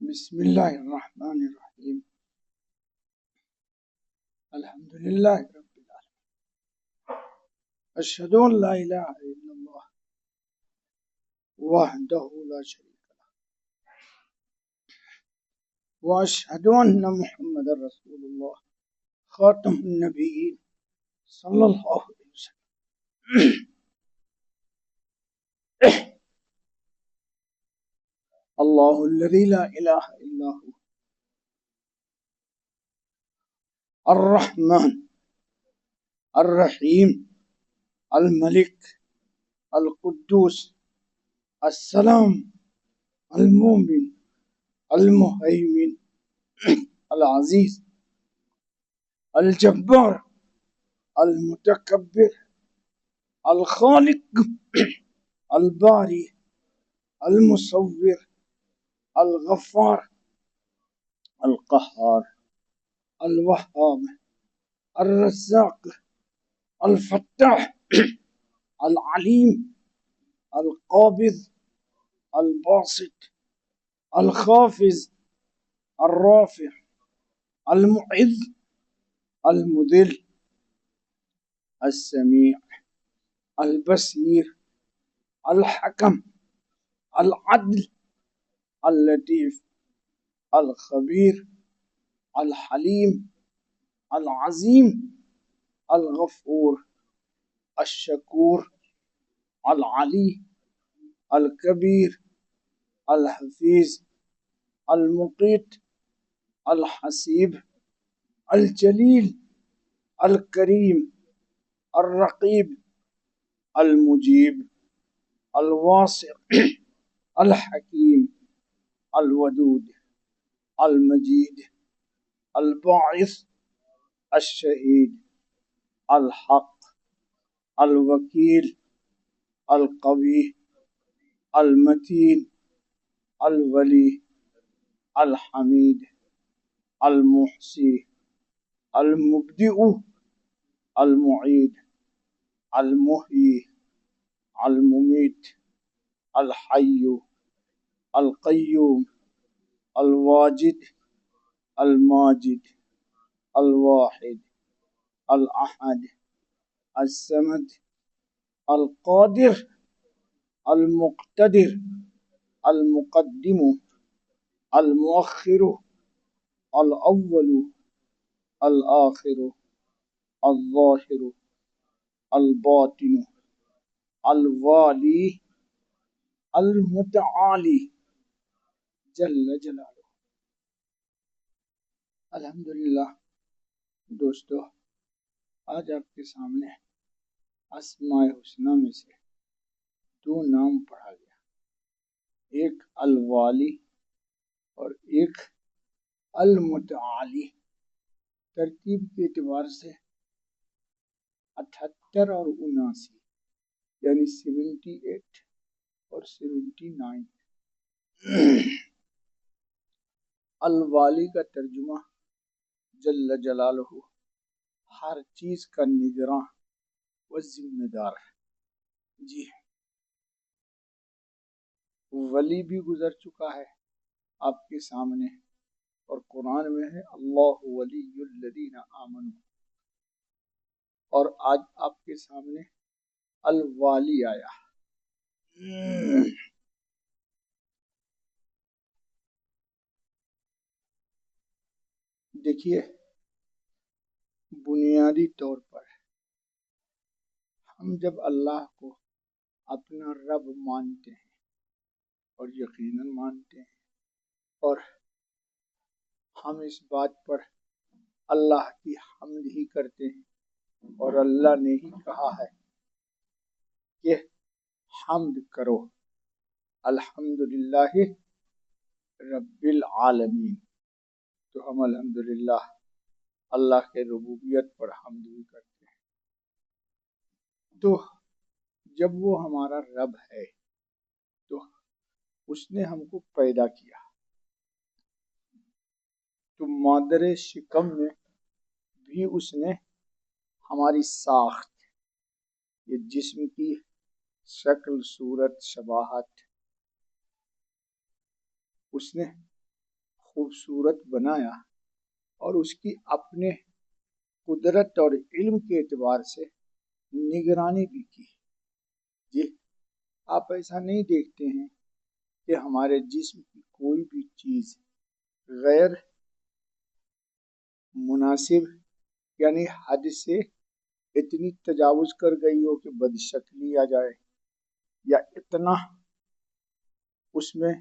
بسم الله الرحمن الرحيم. الحمد لله رب العالمين. أشهد أن لا إله إلا الله وحده لا شريك له، وأشهد أن محمد رسول الله خاتم النبيين صلى الله عليه وسلم. الله الذي لا إله إلا هو الرحمن الرحيم الملك القدوس السلام المؤمن المهيمن العزيز الجبار المتكبر الخالق الباري المصور الغفار القهار الوهاب الرزاق الفتاح العليم القابض الباسط الخافض الرافع المعز المذل السميع البصير الحكم العدل اللطيف الخبير الحليم العظيم الغفور الشكور العلي الكبير الحفيظ المقيت الحسيب الجليل الكريم الرقيب المجيب الواسع الحكيم الودود المجيد الباعث الشهيد الحق الوكيل القوي المتين الولي الحميد المحصي المبدئ المعيد المحيي المميت الحي القيوم الواجد الماجد الواحد الأحد الصمد القادر المقتدر المقدم المؤخر الأول الآخر الظاهر الباطن الوالي المتعالي جل جلالہ. الحمدللہ دوستو، آج آپ کے سامنے اسماء حسنہ میں سے دو نام پڑھا گیا، ایک الوالی اور ایک المتعالی. ترتیب کے اعتبار سے 78 اور 79 یعنی 78 اور 79. الوالی کا ترجمہ جل جلالہ ہر چیز کا نگراں و ذمہ دار ہے. جی ولی بھی گزر چکا ہے آپ کے سامنے، اور قرآن میں ہے اللہ ولی الذین آمنوا، اور آج آپ کے سامنے الوالی آیا. دیکھیے، بنیادی طور پر ہم جب اللہ کو اپنا رب مانتے ہیں، اور یقیناً مانتے ہیں، اور ہم اس بات پر اللہ کی حمد ہی کرتے ہیں، اور اللہ نے ہی کہا ہے کہ حمد کرو الحمدللہ رب العالمین، تو ہم الحمدللہ اللہ کے ربوبیت پر حمد بھی کرتے ہیں. تو جب وہ ہمارا رب ہے تو اس نے ہم کو پیدا کیا، تو مادر شکم میں بھی اس نے ہماری ساخت، یہ جسم کی شکل، صورت، شباہت اس نے خوبصورت بنایا اور اس کی اپنے قدرت اور علم کے اعتبار سے نگرانی بھی کی۔ جی آپ ایسا نہیں دیکھتے ہیں کہ ہمارے جسم کی کوئی بھی چیز غیر مناسب یعنی حد سے اتنی تجاوز کر گئی ہو کہ بدشکلی آ جائے، یا اتنا اس میں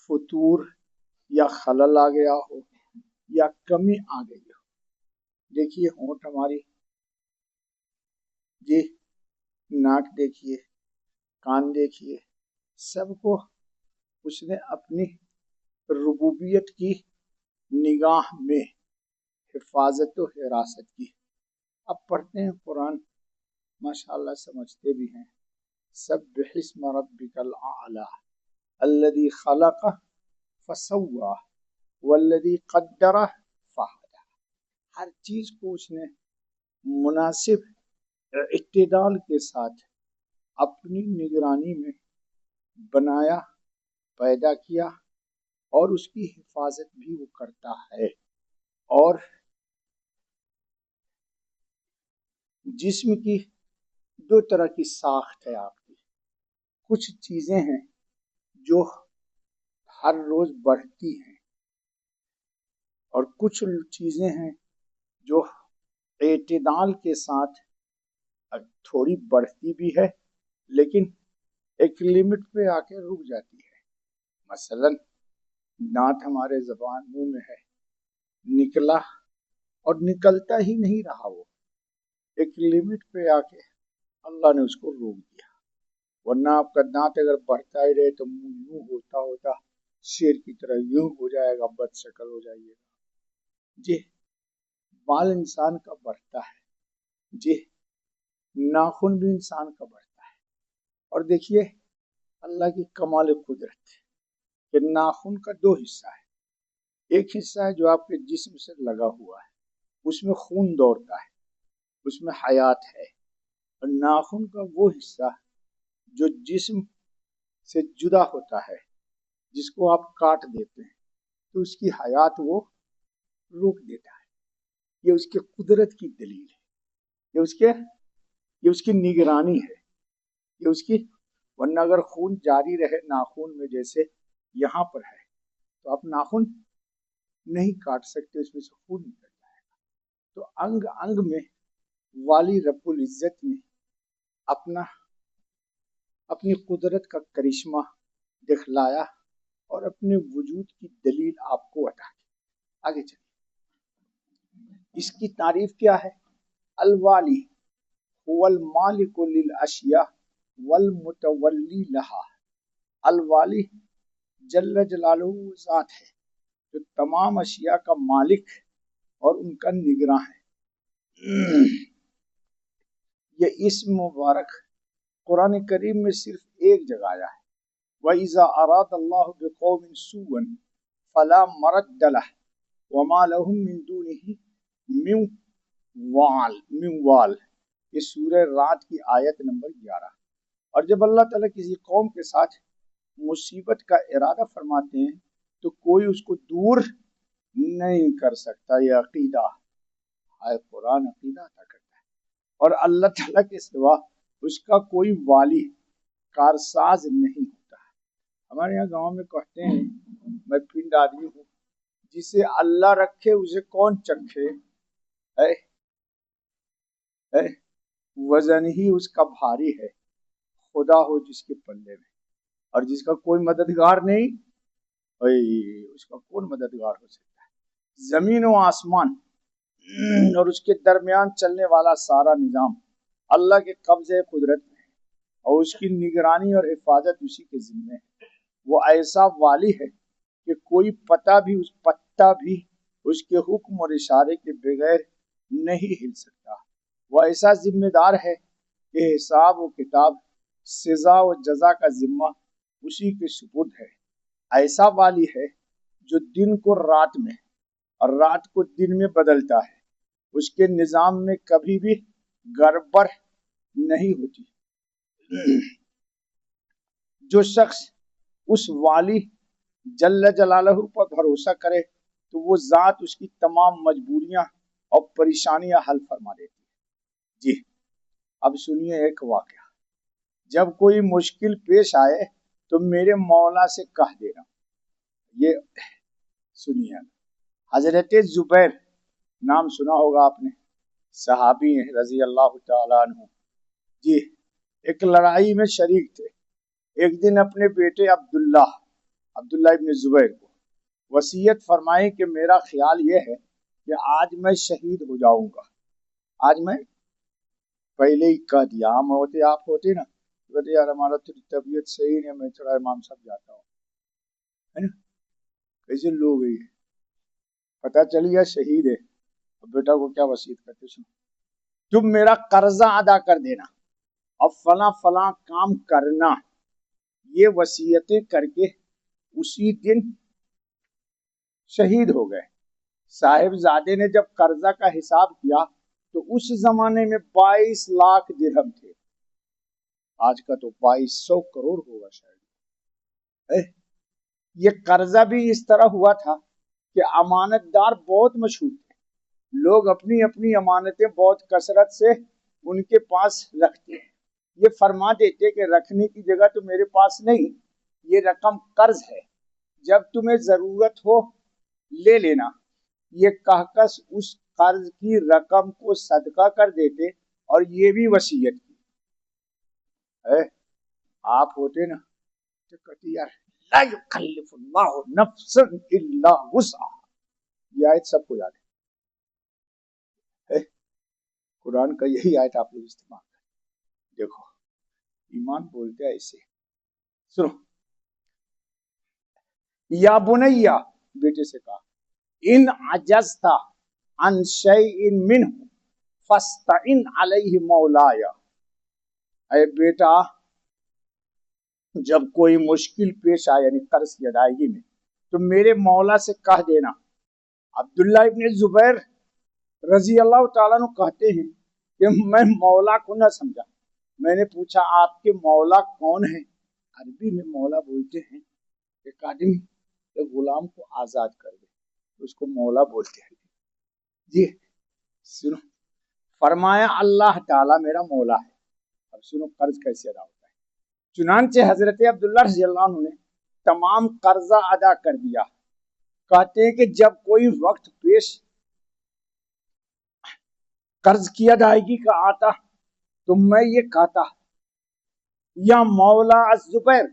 فطور یا خلل آ گیا ہو یا کمی آ گئی ہو۔ دیکھیے ہونٹ ہماری، جی ناک دیکھیے، کان دیکھیے، سب کو اس نے اپنی ربوبیت کی نگاہ میں حفاظت و حراست کی۔ اب پڑھتے ہیں قرآن، ماشاءاللہ سمجھتے بھی ہیں۔ سبح اسم ربک الاعلی الذی خلق فسوی والذی قدر فہدی۔ ہر چیز کو اس نے مناسب اعتدال کے ساتھ اپنی نگرانی میں بنایا، پیدا کیا، اور اس کی حفاظت بھی وہ کرتا ہے۔ اور جسم کی دو طرح کی ساخت ہے آپ کی، کچھ چیزیں ہیں جو ہر روز بڑھتی ہیں اور کچھ چیزیں ہیں جو اعتدال کے ساتھ تھوڑی بڑھتی بھی ہے لیکن ایک لمٹ پہ آ کے رک جاتی ہے۔ مثلا دانت ہمارے زبان منہ میں ہے، نکلا اور نکلتا ہی نہیں رہا، وہ ایک لمٹ پہ آ کے اللہ نے اس کو روک دیا، ورنہ آپ کا دانت اگر بڑھتا ہی رہے تو منہ یوں ہوتا ہوتا شیر کی طرح یوں ہو جائے گا، بد شکل ہو جائیے گا۔ جی بال انسان کا بڑھتا ہے، جی ناخن بھی انسان کا بڑھتا ہے۔ اور دیکھیے اللہ کی کمال قدرت کہ ناخن کا دو حصہ ہے، ایک حصہ ہے جو آپ کے جسم سے لگا ہوا ہے، اس میں خون دوڑتا ہے، اس میں حیات ہے، اور ناخن کا وہ حصہ جو جسم سے جدا ہوتا ہے، جس کو آپ کاٹ دیتے ہیں تو اس کی حیات وہ روک دیتا ہے۔ یہ اس کے قدرت کی دلیل ہے، یہ اس کی نگرانی ہے، یہ اس کی، ورنہ اگر خون جاری رہے ناخن میں جیسے یہاں پر ہے تو آپ ناخن نہیں کاٹ سکتے، اس میں سے خون نکل جائے گا۔ تو انگ انگ میں والی رب العزت نے اپنی قدرت کا کرشمہ دکھلایا اور اپنے وجود کی دلیل آپ کو عطا کی۔ آگے چلیے، اس کی تعریف کیا ہے؟ الوالی هو المالک للاشیاء والمتولی لہا۔ الوالی جل جلالہ ذات ہے جو تمام اشیاء کا مالک اور ان کا نگراں ہے۔ یہ اسم مبارک قرآن کریم میں صرف ایک جگہ آیا ہے، وَإِذَا أَرَادَ اللَّهُ بِقَوْمٍ سُوءًا فَلَا مَرَدَّ لَهُ وَمَا لَهُم مِّن دُونِهِ مِّن وَالٍ۔ یہ سورہ رعد کی آیت نمبر 11۔ اور جب اللہ تعالیٰ کسی قوم کے ساتھ مصیبت کا ارادہ فرماتے ہیں تو کوئی اس کو دور نہیں کر سکتا۔ یہ عقیدہ ہے، قرآن عقیدہ عطا کرتا ہے، اور اللہ تعالیٰ کے سوا اس کا کوئی والی کارساز نہیں ہوتا ہے۔ ہمارے یہاں گاؤں میں کہتے ہیں، میں پنڈ آدمی ہوں، جسے اللہ رکھے اسے کون چکھے، وزن ہی اس کا بھاری ہے، خدا ہو جس کے پلے میں، اور جس کا کوئی مددگار نہیں، اس کا کون مددگار ہو سکتا ہے؟ زمین و آسمان اور اس کے درمیان چلنے والا سارا نظام اللہ کے قبضے قدرت میں ہے، اور اس کی نگرانی اور حفاظت اسی کے ذمہ ہے۔ وہ ایسا والی ہے کہ کوئی پتا بھی اس کے حکم اور اشارے کے بغیر نہیں ہل سکتا۔ وہ ایسا ذمہ دار ہے کہ حساب و کتاب، سزا و جزا کا ذمہ اسی کے سپرد ہے۔ ایسا والی ہے جو دن کو رات میں اور رات کو دن میں بدلتا ہے، اس کے نظام میں کبھی بھی گڑبڑ نہیں ہوتی۔ جو شخص اس والی جل جلالہ پر بھروسہ کرے تو وہ ذات اس کی تمام مجبوریاں اور پریشانیاں حل فرما دیتی ہے۔ جی اب سنیے ایک واقعہ، جب کوئی مشکل پیش آئے تو میرے مولا سے کہہ دینا۔ یہ سنیے، حضرت زبیر نام سنا ہوگا آپ نے، صحابی ہیں رضی اللہ تعالیٰ عنہ۔ جی ایک لڑائی میں شریک تھے۔ ایک دن اپنے بیٹے عبداللہ ابن زبیر کو وصیت فرمائی کہ میرا خیال یہ ہے کہ آج میں شہید ہو جاؤں گا۔ آج میں پہلے ہی کہہ دیا، ہم ہوتے آپ ہوتے نا، کہتے یار ہمارا تھوڑی طبیعت صحیح نہیں، میں تھوڑا امام صاحب جاتا ہوں، ہے نا؟ کیسے لوگ ہیں، پتہ چل گیا شہید ہے، اب بیٹا کو کیا وصیت کرتے سن، تم میرا قرضہ ادا کر دینا اور فلاں فلاں کام کرنا۔ یہ وصیتیں کر کے اسی دن شہید ہو گئے۔ صاحب زادے نے جب قرضہ کا حساب کیا تو اس زمانے میں 22 لاکھ درہم تھے، آج کا تو 2200 کروڑ ہوگا شاید۔ یہ قرضہ بھی اس طرح ہوا تھا کہ امانت دار بہت مشہور تھے، لوگ اپنی اپنی امانتیں بہت کثرت سے ان کے پاس رکھتے ہیں۔ یہ فرما دیتے کہ رکھنے کی جگہ تو میرے پاس نہیں، یہ رقم قرض ہے، جب تمہیں ضرورت ہو لے لینا۔ یہ کہہ کر اس قرض کی رقم کو صدقہ کر دیتے اور یہ بھی وصیت کی۔ آپ ہوتے نا تو کہتے یار لا یکلف اللہ نفسا الا وسعها، یہ آیت سب کو یاد ہے، قرآن کا یہی آیت آپ لوگ استعمال کریں۔ دیکھو ایمان بولتے ہیں ایسے، سنو، یا بنیا، بیٹے سے کہا، ان عجزت عن شیء منہ فاستعن علیہ مولایا، اے بیٹا جب کوئی مشکل پیش آئے یعنی قرض کی ادائیگی میں تو میرے مولا سے کہہ دینا۔ عبداللہ ابن زبیر رضی اللہ تعالیٰ عنہ کہتے ہیں کہ میں مولا کو نہ سمجھا، میں نے پوچھا آپ کے مولا کون ہیں؟ عربی میں مولا بولتے ہیں ایک آدمی ایک غلام کو آزاد کر دے، اس کو مولا بولتے ہیں۔ جی سنو، فرمایا اللہ تعالیٰ میرا مولا ہے۔ اب سنو قرض کیسے ادا ہوتا ہے۔ چنانچہ حضرت عبداللہ رضی اللہ عنہ نے تمام قرضہ ادا کر دیا۔ کہتے ہیں کہ جب کوئی وقت پیش قرض کی ادائیگی کا آتا تو میں یہ کہتا، یا مولا الزبیر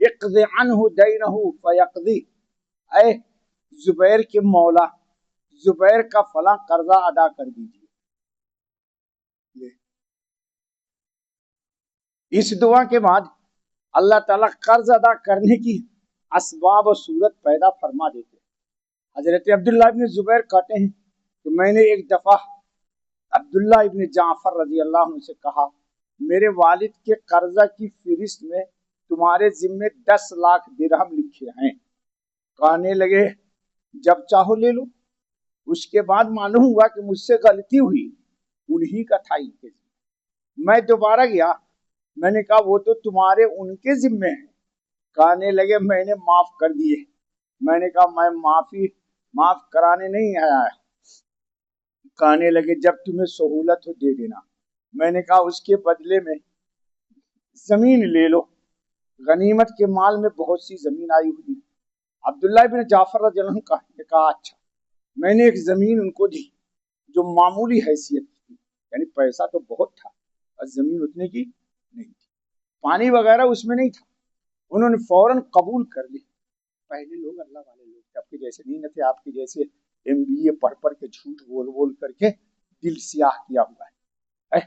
اقض عنہ دینہ فیقضی، اے زبیر کے مولا زبیر کا فلاں قرضہ ادا کر دیجیے۔ اس دعا کے بعد اللہ تعالیٰ قرض ادا کرنے کی اسباب و صورت پیدا فرما دیتے۔ حضرت عبداللہ ابن زبیر کہتے ہیں کہ میں نے ایک دفعہ عبداللہ ابن جعفر رضی اللہ عنہ سے کہا، میرے والد کے قرضہ کی فہرست میں تمہارے ذمے 10 لاکھ درہم لکھے ہیں۔ کہنے لگے جب چاہو لے لو۔ اس کے بعد معلوم ہوا کہ مجھ سے غلطی ہوئی، انہی کا تھا ان کے ذمے۔ میں دوبارہ گیا، میں نے کہا وہ تو تمہارے ان کے ذمے ہیں۔ کہنے لگے میں نے معاف کر دیے۔ میں نے کہا میں معاف کرانے نہیں آیا۔ کہنے لگے جب تمہیں سہولت ہو دے دینا۔ میں نے کہا اس کے بدلے میں زمین لے لو، غنیمت کے مال میں بہت سی زمین آئی ہوئی۔ عبداللہ ابن جعفر رضی اللہ عنہ نے کہا اچھا۔ میں نے ایک زمین ان کو دی جو معمولی حیثیت کی تھی، یعنی پیسہ تو بہت تھا اور زمین اتنے کی نہیں تھی، پانی وغیرہ اس میں نہیں تھا۔ انہوں نے فوراً قبول کر لی۔ پہلے لوگ اللہ والے لوگ تھے، آپ کے جیسے نہیں تھے، آپ کے جیسے MBA پڑھ کے جھوٹ بول کر کے دل سیاہ کیا ہوا ہے۔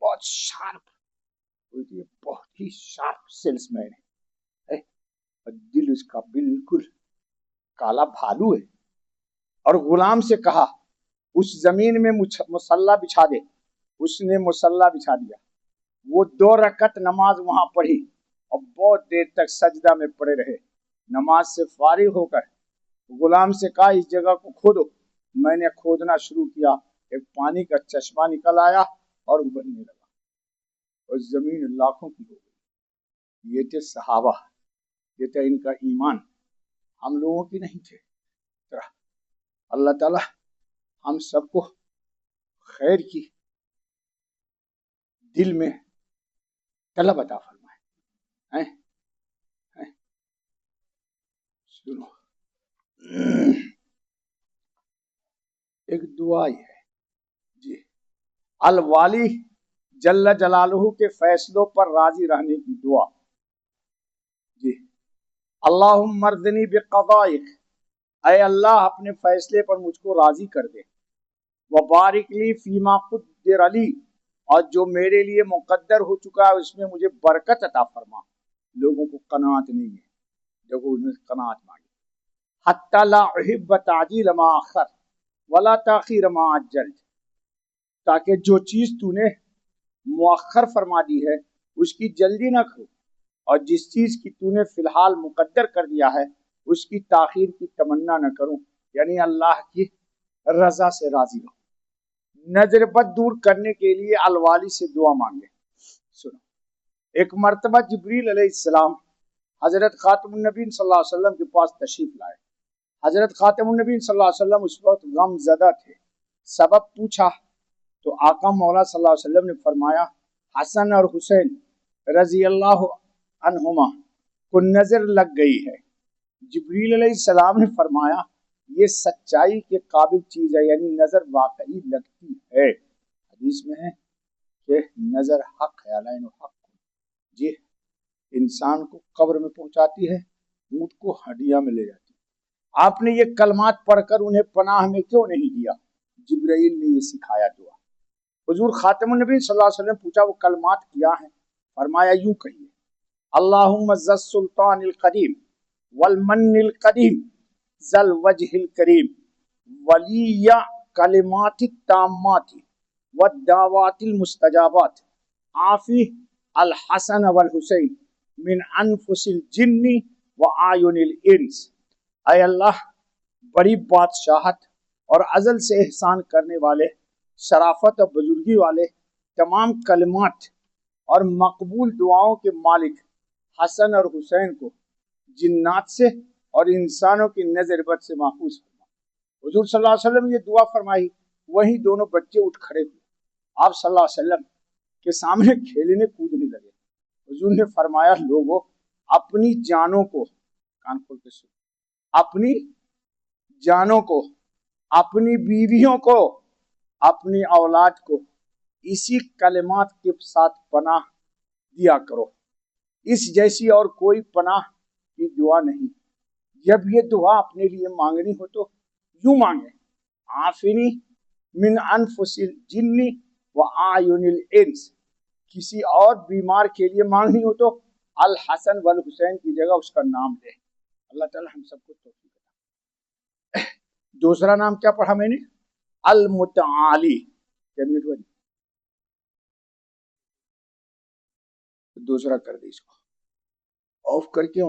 بہت شارپ، بہت ہی شارپ سیلس مین ہے، اور دل اس کا بالکل کالا بھالو ہے۔ اور غلام سے کہا اس زمین میں مصلی بچھا دے۔ اس نے مصلی بچھا دیا۔ وہ 2 رکعت نماز وہاں پڑھی اور بہت دیر تک سجدہ میں پڑے رہے۔ نماز سے فارغ ہو کر غلام سے کہا اس جگہ کو کھودو۔ میں نے کھودنا شروع کیا، ایک پانی کا چشمہ نکل آیا اور ابلنے لگا، اور زمین لاکھوں کی ہو گئی۔ یہ تھے صحابہ، یہ تھا ان کا ایمان۔ ہم لوگوں کی نہیں تھے. اللہ تعالیٰ ہم سب کو خیر کی دل میں طلب عطا فرمائے. سنو ایک دعا ہے جی، الوالی جل جلالہ کے فیصلوں پر راضی رہنے کی دعا جی. اللہم مرضنی بقضائک، اے اللہ اپنے فیصلے پر مجھ کو راضی کر دے. وبارک لی فیما قدر علی، اور جو میرے لیے مقدر ہو چکا ہے اس میں مجھے برکت عطا فرما. لوگوں کو قناعت نہیں ہے، دیکھو ان میں قناعت مانگی. حتی لا احب تعجیل ما اخر ولا تاخیر ما عجلت، تاکہ جو چیز تو نے مؤخر فرما دی ہے اس کی جلدی نہ کرو، اور جس چیز کی تو نے فی الحال مقدر کر دیا ہے اس کی تاخیر کی تمنا نہ کروں. یعنی اللہ کی رضا سے راضی رہو. نظر بد دور کرنے کے لیے الوالی سے دعا مانگے. سنو ایک مرتبہ جبریل علیہ السلام حضرت خاتم النبی صلی اللہ علیہ وسلم کے پاس تشریف لائے. حضرت خاتم النبی صلی اللہ علیہ وسلم اس وقت غم زدہ تھے. سبب پوچھا تو آقا مولا صلی اللہ علیہ وسلم نے فرمایا حسن اور حسین رضی اللہ عنہما کو نظر لگ گئی ہے. جبریل علیہ السلام نے فرمایا یہ سچائی کے قابل چیز ہے، یعنی نظر واقعی لگتی ہے. حدیث میں ہے کہ نظر حق ہے، العین حق جی، انسان کو قبر میں پہنچاتی ہے، اونٹ کو ہڈیا میں لے جاتی ہے. آپ نے یہ کلمات پڑھ کر انہیں پناہ میں کیوں نہیں دیا؟ جبرائیل نے یہ سکھایا دعا. حضور خاتم النبی صلی اللہ علیہ وسلم پوچھا وہ کلمات کیا ہیں؟ فرمایا یوں کہیے اللہم ذا السلطان القدیم والمن القدیم ذا الوجہ الکریم ولی کلمات التامات والدعوات المستجابات عافی الحسن والحسین من انفس الجن وآیون الانس. اے اللہ بڑی بادشاہت اور عزل سے احسان کرنے والے، شرافت اور بزرگی والے، تمام کلمات اور مقبول دعاؤں کے مالک حسن اور حسین کو جنات سے اور انسانوں کی نظر بد سے محفوظ فرما. حضور صلی اللہ علیہ وسلم نے یہ دعا فرمائی، وہی دونوں بچے اٹھ کھڑے ہوئے. آپ صلی اللہ علیہ وسلم کے سامنے کھیلنے کودنے لگے. حضور نے فرمایا لوگوں اپنی جانوں کو، کان کھول کے سنو، اپنی جانوں کو، اپنی بیویوں کو، اپنی اولاد کو اسی کلمات کے ساتھ پناہ دیا کرو. اس جیسی اور کوئی پناہ کی دعا نہیں. جب یہ دعا اپنے لیے مانگنی ہو تو یوں مانگے عافنی من انفس الجن وآیون الانس. کسی اور بیمار کے لیے مانگنی ہو تو الحسن والحسین کی جگہ اس کا نام لے. اللہ تعالی ہم سب کو توفیق عطا. دوسرا نام کیا پڑھا میں نے؟ المتعالی. دوسرا کر دے اس کو آف کر کے